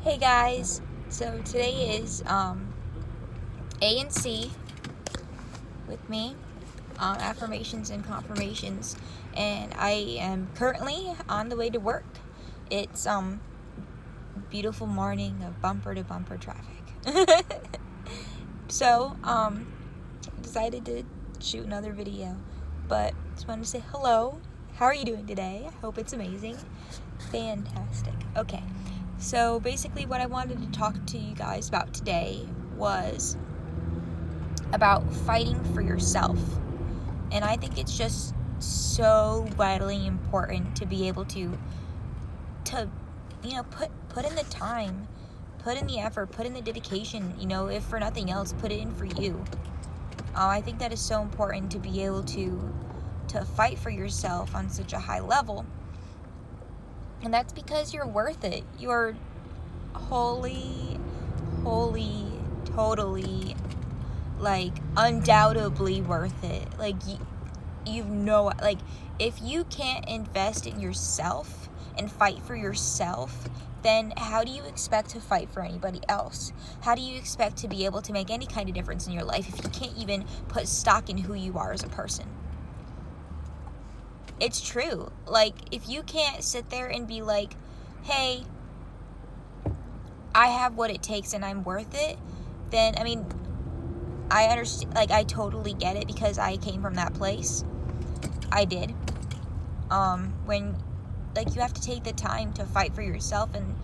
Hey guys, so today is A and C with me, affirmations and confirmations, and I am currently on the way to work. It's beautiful morning of bumper to bumper traffic. So decided to shoot another video, but just wanted to say hello. How are you doing today? I hope it's amazing. Fantastic. Okay. So basically what I wanted to talk to you guys about today was about fighting for yourself. And I think it's just so vitally important to be able to put in the time, put in the effort, put in the dedication, if for nothing else, put it in for you. I think that is so important to be able to fight for yourself on such a high level. And that's because you're worth it. You're totally, undoubtedly worth it. If you can't invest in yourself and fight for yourself, then how do you expect to fight for anybody else? How do you expect to be able to make any kind of difference in your life if you can't even put stock in who you are as a person? It's true. If you can't sit there and be like, hey, I have what it takes and I'm worth it, then, I understand, I totally get it because I came from that place. I did. When, you have to take the time to fight for yourself, and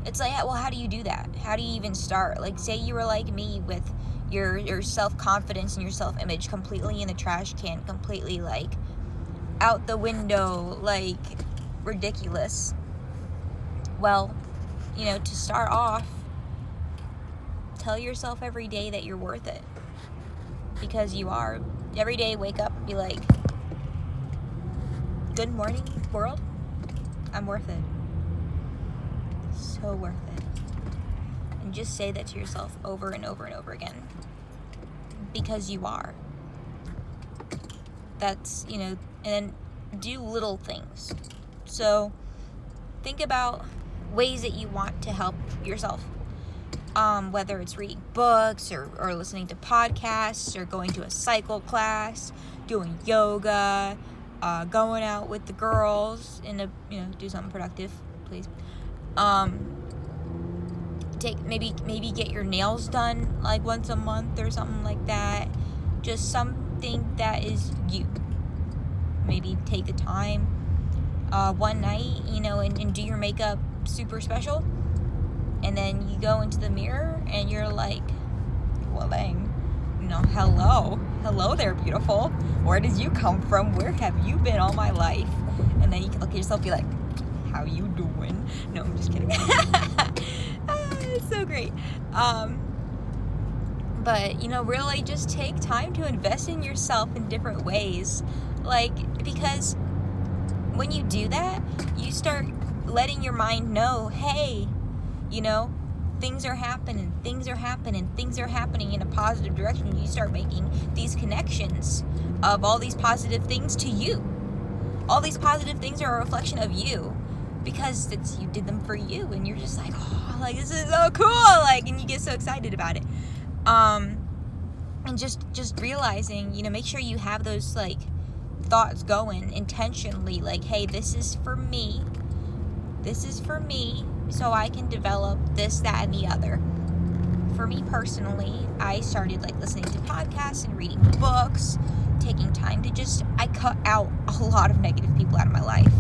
it's well, how do you do that? How do you even start? Say you were like me with your self-confidence and your self-image completely in the trash can, completely, out the window, ridiculous. Well, to start off, tell yourself every day that you're worth it. Because you are. Every day, wake up and be like, good morning, world. I'm worth it. So worth it. And just say that to yourself over and over and over again. Because you are. That's, and then do little things. So think about ways that you want to help yourself. Whether it's reading books or listening to podcasts or going to a cycle class, doing yoga, going out with the girls do something productive, please. Maybe get your nails done once a month or something like that. Just something that is you. Maybe take the time one night, and do your makeup super special. And then you go into the mirror and you're like, well, dang, hello there, beautiful. Where did you come from? Where have you been all my life? And then you can look at yourself and be like, how you doing? No, I'm just kidding. It's so great. But, really just take time to invest in yourself in different ways. Because when you do that, you start letting your mind know, hey, things are happening in a positive direction. You start making these connections of all these positive things to you. All these positive things are a reflection of you because you did them for you, and you're just like, oh, this is so cool, and you get so excited about it. And just realizing, make sure you have those thoughts going intentionally, hey, this is for me, so I can develop this, that, and the other. For me personally, I started listening to podcasts and reading books, taking time to I cut out a lot of negative people out of my life.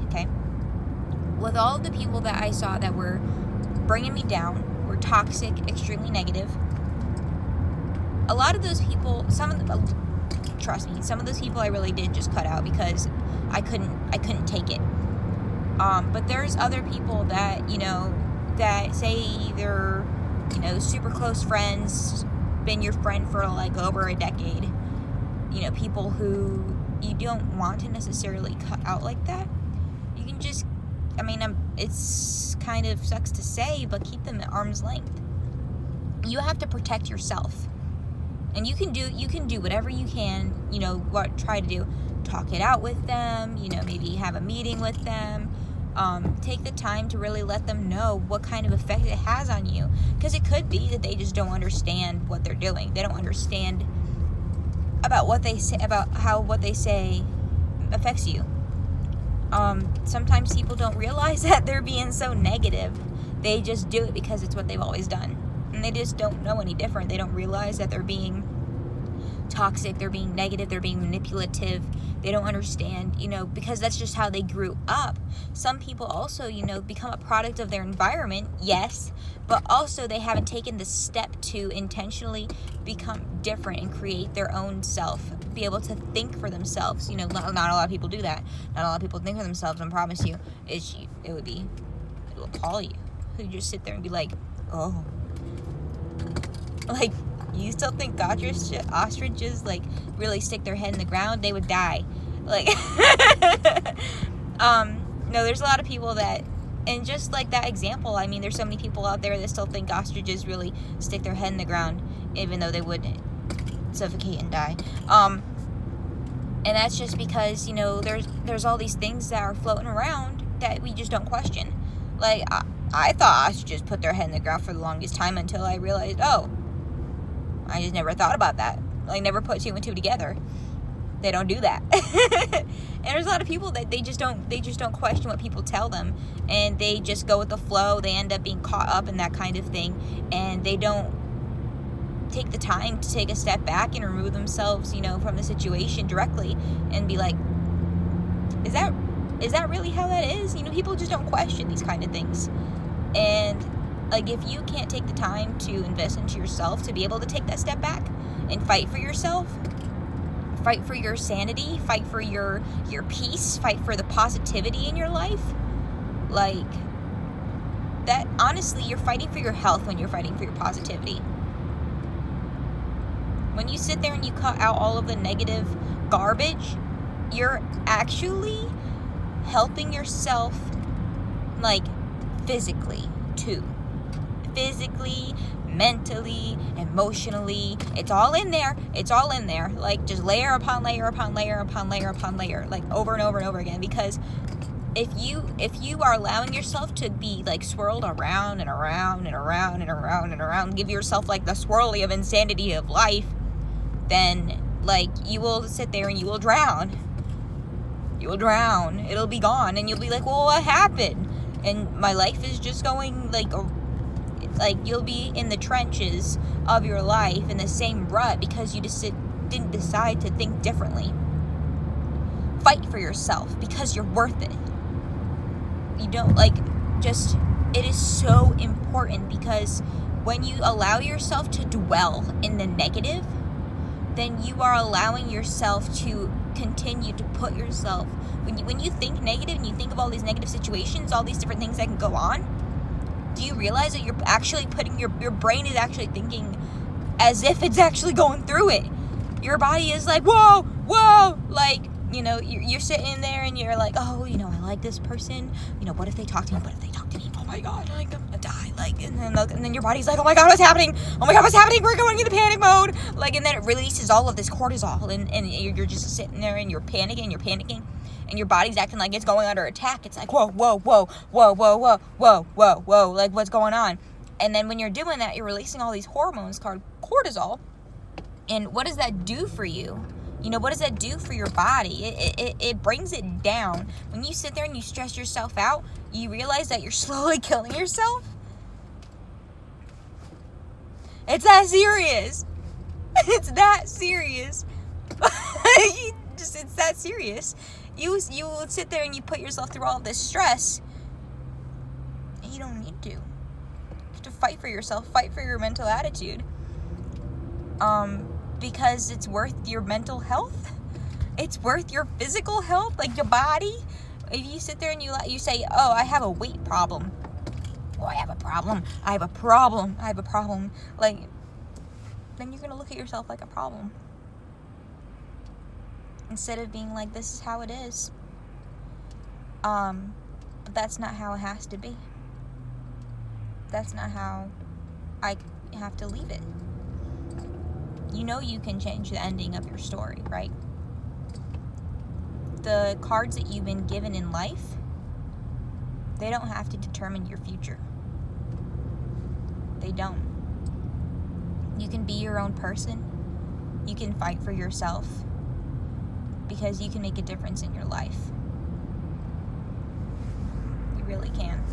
Okay. With all of the people that I saw that were bringing me down, were toxic, extremely negative, a lot of those people, trust me, some of those people I really did just cut out because I couldn't take it. But there's other people that, that say they're, super close friends, been your friend for over a decade. People who you don't want to necessarily cut out like that. You can just, it's kind of sucks to say, but keep them at arm's length. You have to protect yourself. And you can do whatever you can, try to do. talk it out with them, maybe have a meeting with them. Take the time to really let them know what kind of effect it has on you, because it could be that they just don't understand what they're doing. They don't understand about what they say, about how what they say affects you. Sometimes people don't realize that they're being so negative. They just do it because it's what they've always done, and they just don't know any different. They don't realize that they're being toxic, they're being negative, they're being manipulative. They don't understand, because that's just how they grew up. Some people also, become a product of their environment, yes, but also they haven't taken the step to intentionally become different and create their own self, be able to think for themselves. Not a lot of people do that. Not a lot of people think for themselves, I promise you. It'll appall you. You just sit there and be like, oh. Like, you still think ostriches really stick their head in the ground? They would die. No, there's a lot of people that, and just like that example, there's so many people out there that still think ostriches really stick their head in the ground, even though they would suffocate and die. And that's just because, there's all these things that are floating around that we just don't question. I thought ostriches put their head in the ground for the longest time until I realized, I just never thought about that. Never put two and two together. They don't do that. And there's a lot of people that they just don't question what people tell them, and they just go with the flow. They end up being caught up in that kind of thing, and they don't take the time to take a step back and remove themselves, from the situation directly and be like, is that really how that is? People just don't question these kind of things. And if you can't take the time to invest into yourself to be able to take that step back and fight for yourself, fight for your sanity, fight for your peace, fight for the positivity in your life, that, honestly, you're fighting for your health when you're fighting for your positivity. When you sit there and you cut out all of the negative garbage, you're actually helping yourself, physically, too. Physically, mentally, emotionally, it's all in there. Just layer upon layer upon layer upon layer upon layer, over and over and over again. Because if you are allowing yourself to be swirled around and around and around and around and around, give yourself the swirly of insanity of life, then you will sit there and you will drown. It'll be gone, and you'll be like, well, what happened? And my life is just going you'll be in the trenches of your life in the same rut because you just didn't decide to think differently. Fight for yourself because you're worth it. You don't it is so important, because when you allow yourself to dwell in the negative, then you are allowing yourself to continue to put yourself, when you think negative and you think of all these negative situations, all these different things that can go on, do you realize that you're actually putting your brain is actually thinking as if it's actually going through it? Your body is whoa, you're sitting there and you're like, oh, I like this person. What if they talk to me? Oh my God, I'm gonna die. And then your body's like, oh my God, what's happening? We're going into panic mode. And then it releases all of this cortisol, and you're just sitting there and you're panicking. And your body's acting like it's going under attack. It's like, whoa, what's going on? And then when you're doing that, you're releasing all these hormones called cortisol. And what does that do for you? What does that do for your body? It brings it down. When you sit there and you stress yourself out, you realize that you're slowly killing yourself. It's that serious. It's that serious. It's that serious. You will sit there and you put yourself through all of this stress. You don't need to. You have to fight for yourself, fight for your mental attitude. Because it's worth your mental health. It's worth your physical health, your body. If you sit there and you say, oh, I have a weight problem. Oh, I have a problem. Then you're going to look at yourself like a problem. Instead of being like, this is how it is. But that's not how it has to be. That's not how I have to leave it. You can change the ending of your story, right? the cards that you've been given in life, they don't have to determine your future. They don't. You can be your own person. You can fight for yourself, because you can make a difference in your life. You really can.